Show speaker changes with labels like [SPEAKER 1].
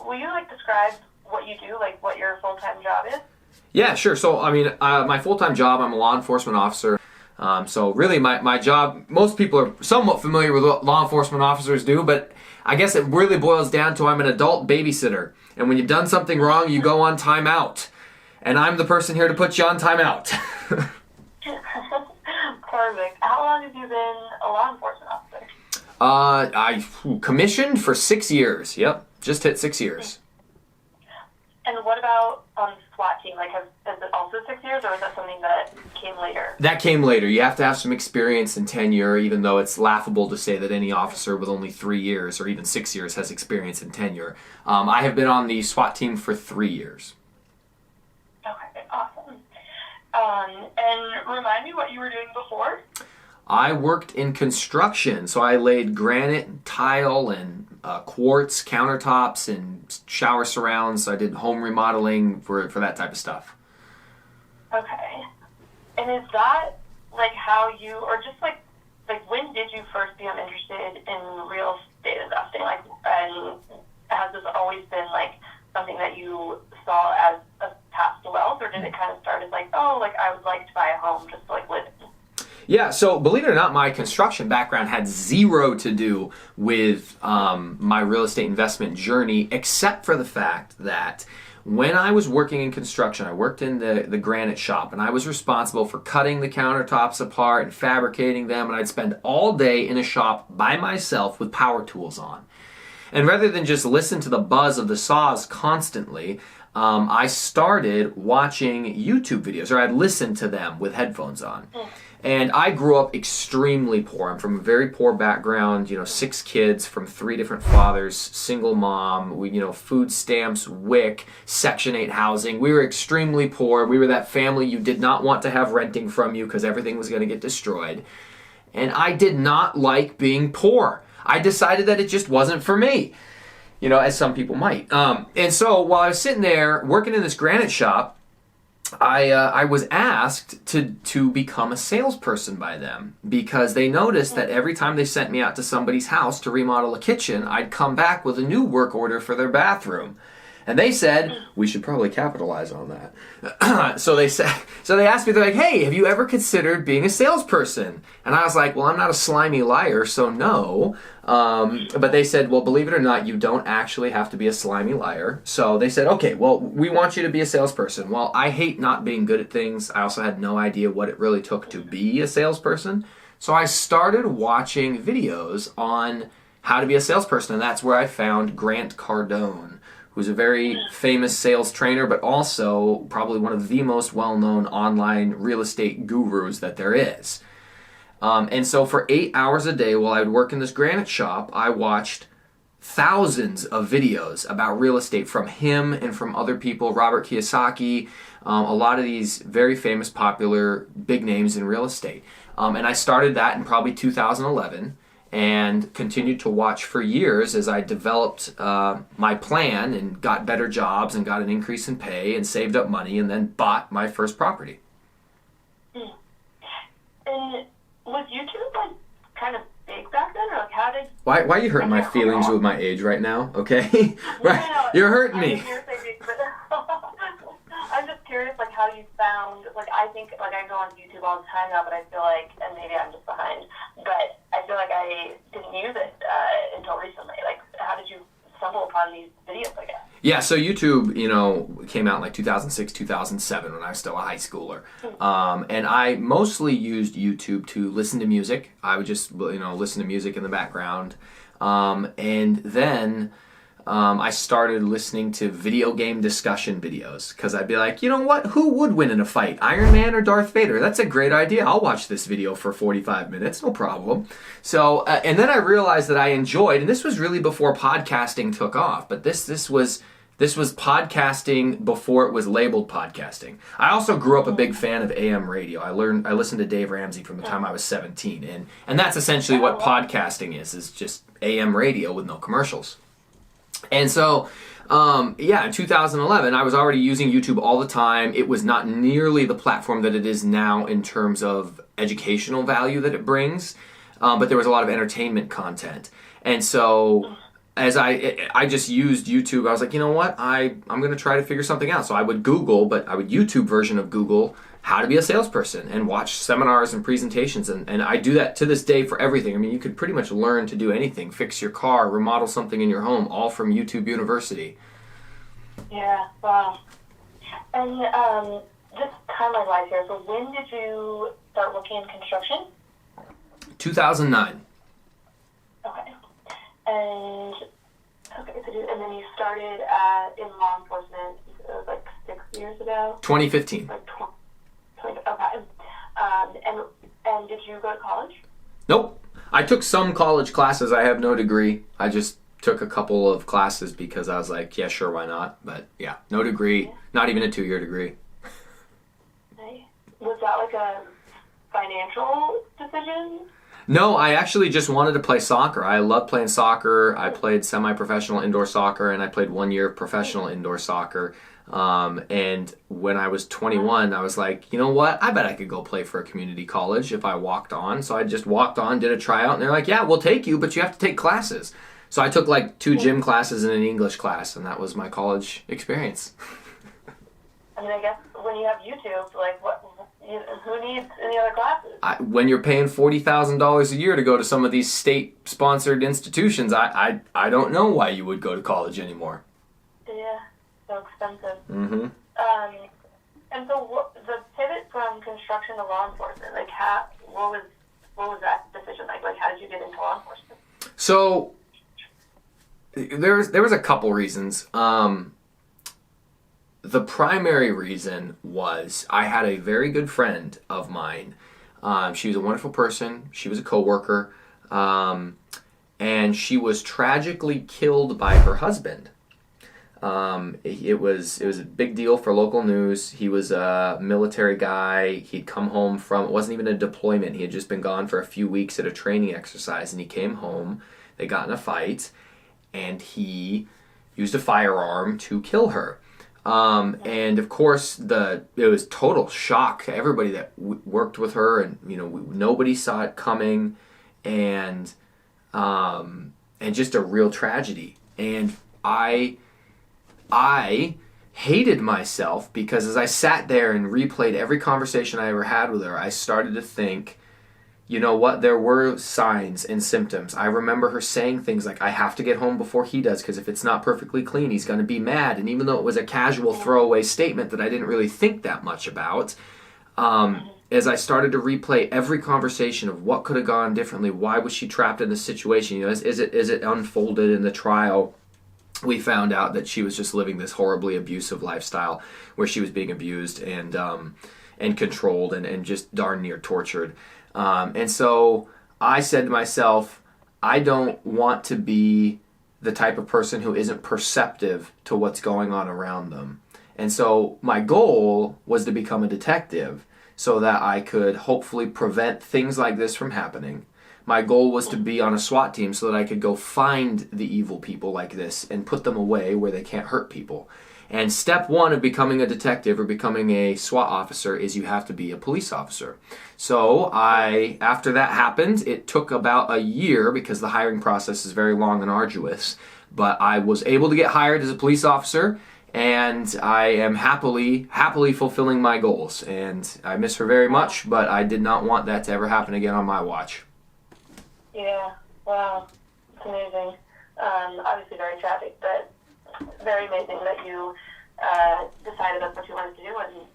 [SPEAKER 1] will you like describe what you do, like what your full-time job is?
[SPEAKER 2] Yeah, sure. So, I mean, my full-time job, I'm a law enforcement officer. So really my job, most people are somewhat familiar with what law enforcement officers do, but I guess it really boils down to I'm an adult babysitter. And when you've done something wrong, you go on timeout. And I'm the person here to put you on timeout.
[SPEAKER 1] Perfect. How long have you been a law enforcement officer?
[SPEAKER 2] I commissioned for 6 years. Yep, just hit 6 years.
[SPEAKER 1] And what about on the SWAT team? Like, is it also 6 years, or is that something that came later?
[SPEAKER 2] That came later. You have to have some experience and tenure, even though it's laughable to say that any officer with only 3 years or even 6 years has experience and tenure. I have been on the SWAT team for 3 years.
[SPEAKER 1] Okay, awesome. And remind me what you were doing before?
[SPEAKER 2] I worked in construction, so I laid granite and tile and quartz countertops and shower surrounds. I did home remodeling for that type of stuff.
[SPEAKER 1] Okay. And is that like how you, or just like when did you first become interested in real estate investing? Like, and has this always been like something that you saw as a path to wealth, or did it kind of start as like, oh, like I would like to buy a home just to like live in?
[SPEAKER 2] Yeah, so believe it or not, my construction background had zero to do with my real estate investment journey, except for the fact that when I was working in construction, I worked in the granite shop, and I was responsible for cutting the countertops apart and fabricating them, and I'd spend all day in a shop by myself with power tools on. And rather than just listen to the buzz of the saws constantly, I started watching YouTube videos, or I'd listen to them with headphones on. And I grew up extremely poor. I'm from a very poor background, 6 kids from 3 different fathers, single mom, food stamps, WIC, Section 8 housing. We were extremely poor. We were that family you did not want to have renting from you because everything was going to get destroyed. And I did not like being poor. I decided that it just wasn't for me, as some people might. And so while I was sitting there working in this granite shop, I was asked to become a salesperson by them because they noticed that every time they sent me out to somebody's house to remodel a kitchen, I'd come back with a new work order for their bathroom. And they said, we should probably capitalize on that. So they asked me, they're like, hey, have you ever considered being a salesperson? And I was like, well, I'm not a slimy liar, so no. But they said, well, believe it or not, you don't actually have to be a slimy liar. So they said, okay, well, we want you to be a salesperson. Well, I hate not being good at things. I also had no idea what it really took to be a salesperson. So I started watching videos on how to be a salesperson, and that's where I found Grant Cardone, who's a very famous sales trainer, but also probably one of the most well-known online real estate gurus that there is. And so for 8 hours a day while I would work in this granite shop, I watched thousands of videos about real estate from him and from other people, Robert Kiyosaki, a lot of these very famous, popular, big names in real estate. And I started that in probably 2011. And continued to watch for years as I developed my plan and got better jobs and got an increase in pay and saved up money and then bought my first property.
[SPEAKER 1] And was YouTube like kind of big back then, or like how did?
[SPEAKER 2] Why are you hurting my feelings with my age right now? Okay, right? No, you're hurting me.
[SPEAKER 1] I'm just curious, like how you found. Like I think, like I go on YouTube all the time now, but I feel like, and maybe I'm just behind, but I feel like I didn't use it until recently. Like, how did you stumble upon these videos, I guess? Yeah,
[SPEAKER 2] so YouTube, came out in like 2006, 2007 when I was still a high schooler. And I mostly used YouTube to listen to music. I would just, listen to music in the background. And then I started listening to video game discussion videos because I'd be like, you know what? Who would win in a fight, Iron Man or Darth Vader? That's a great idea. I'll watch this video for 45 minutes, no problem. So, and then I realized that I enjoyed, and this was really before podcasting took off, but this was podcasting before it was labeled podcasting. I also grew up a big fan of AM radio. I listened to Dave Ramsey from the time I was 17, and that's essentially what podcasting is just AM radio with no commercials. And so, in 2011, I was already using YouTube all the time. It was not nearly the platform that it is now in terms of educational value that it brings, but there was a lot of entertainment content. And so as I just used YouTube, I was like, you know what, I'm going to try to figure something out. So I would Google, but I would YouTube version of Google how to be a salesperson and watch seminars and presentations. And I do that to this day for everything. I mean, you could pretty much learn to do anything, fix your car, remodel something in your home, all from YouTube University.
[SPEAKER 1] Yeah, wow. And just timeline-wise here, so when did you start working in construction?
[SPEAKER 2] 2009.
[SPEAKER 1] Okay. And then you started in law enforcement. It was like 6 years ago.
[SPEAKER 2] 2015.
[SPEAKER 1] Like 20. Okay. And did you go to college?
[SPEAKER 2] Nope. I took some college classes. I have no degree. I just took a couple of classes because I was like, yeah, sure, why not? But yeah, no degree. Yeah. Not even a 2-year degree.
[SPEAKER 1] Nice. Was that like a financial decision?
[SPEAKER 2] No, I actually just wanted to play soccer. I love playing soccer. I played semi-professional indoor soccer, and I played 1 year of professional indoor soccer. And when I was 21, I was like, you know what? I bet I could go play for a community college if I walked on. So I just walked on, did a tryout, and they're like, yeah, we'll take you, but you have to take classes. So I took like 2 gym classes and an English class, and that was my college experience.
[SPEAKER 1] I mean, I guess when you have YouTube, like, who needs any other classes?
[SPEAKER 2] When you're paying $40,000 a year to go to some of these state-sponsored institutions, I don't know why you would go to college anymore.
[SPEAKER 1] Yeah, so expensive.
[SPEAKER 2] Mm-hmm.
[SPEAKER 1] And so the pivot from construction to law enforcement, like, what was that decision like? Like, how did you get into law enforcement?
[SPEAKER 2] So there was a couple reasons. The primary reason was I had a very good friend of mine. She was a wonderful person. She was a coworker, and she was tragically killed by her husband. It was a big deal for local news. He was a military guy. He'd come home from, it wasn't even a deployment. He had just been gone for a few weeks at a training exercise, and he came home. They got in a fight, and he used a firearm to kill her. And of course, it was total shock to everybody that worked with her, and nobody saw it coming, and just a real tragedy. And I hated myself because as I sat there and replayed every conversation I ever had with her, I started to think, you know what, there were signs and symptoms. I remember her saying things like, I have to get home before he does because if it's not perfectly clean, he's going to be mad. And even though it was a casual throwaway statement that I didn't really think that much about, as I started to replay every conversation of what could have gone differently, why was she trapped in this situation, as it unfolded in the trial, we found out that she was just living this horribly abusive lifestyle where she was being abused and controlled and just darn near tortured. And so I said to myself, I don't want to be the type of person who isn't perceptive to what's going on around them. And so my goal was to become a detective so that I could hopefully prevent things like this from happening. My goal was to be on a SWAT team so that I could go find the evil people like this and put them away where they can't hurt people. And step one of becoming a detective or becoming a SWAT officer is you have to be a police officer. So after that happened, it took about a year because the hiring process is very long and arduous. But I was able to get hired as a police officer, and I am happily fulfilling my goals. And I miss her very much, but I did not want that to ever happen again on my watch.
[SPEAKER 1] Yeah, wow, it's amazing. Obviously very tragic, but very amazing that you decided that's what you wanted to do and